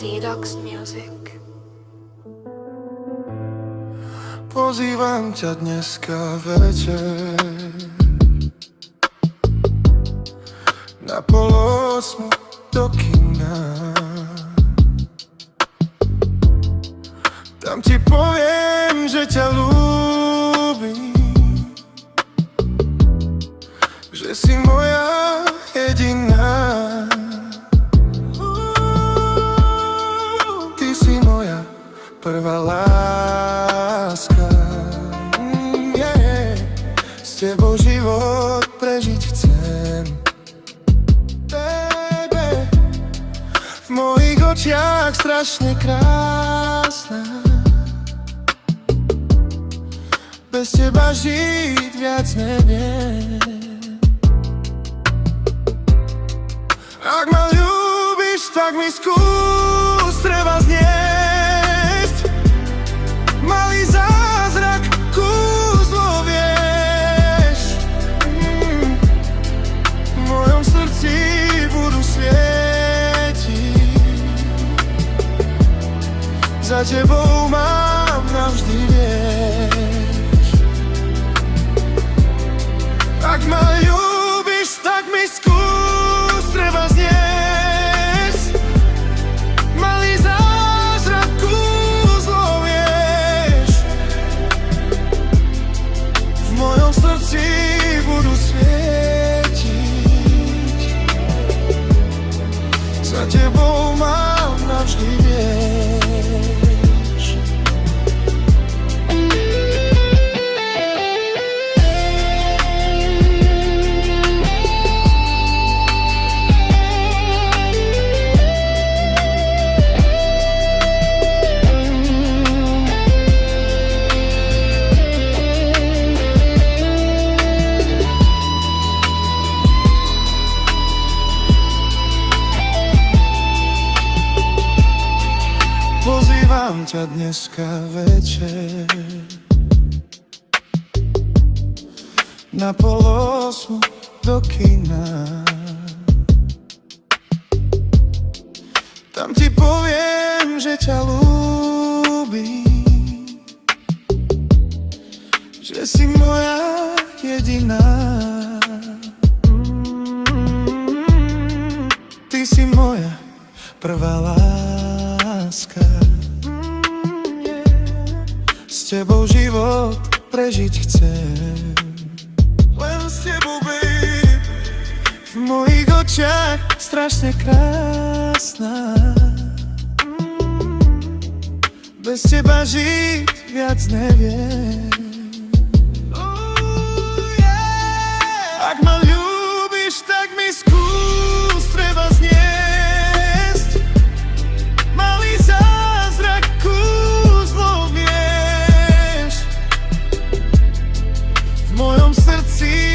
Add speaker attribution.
Speaker 1: Detox Music.
Speaker 2: Pozývam ťa dneska večer na 7:30 do kina. Tam ti poviem, že ťa ľúbim, že si moja jediná. Ty si moja prvá láska. S tebou život prežiť chcem, baby. V mojich očiach strašne krásna. Bez teba žiť viac neviem. Ak ma ľúbiš, tak mi skús treba zniesť malý zázrak, kúzlo, vieš. V mojom srdci budú svietiť, za tebou mám navždy, vieš. Ak ma ľúbiš, tak mi skús treba zniesť malý zázrak, kúzlo, vieš. V mojom srdci budú svietiť, za tebou mám navždy, vieš. Pozývam ťa dneska večer na 7:30 do kina. Tam ti poviem, že ťa ľúbim, že si moja jediná. Ty si moja prvá láska. S tebou život prežiť chcem, len s tebou, baby. V mojich očiach strašne krásna. Bez teba žiť viac neviem. Ak ma ľúbiš, tak mi skús treba zniesť malý zázrak, kúzlo, vieš. V mojom srdci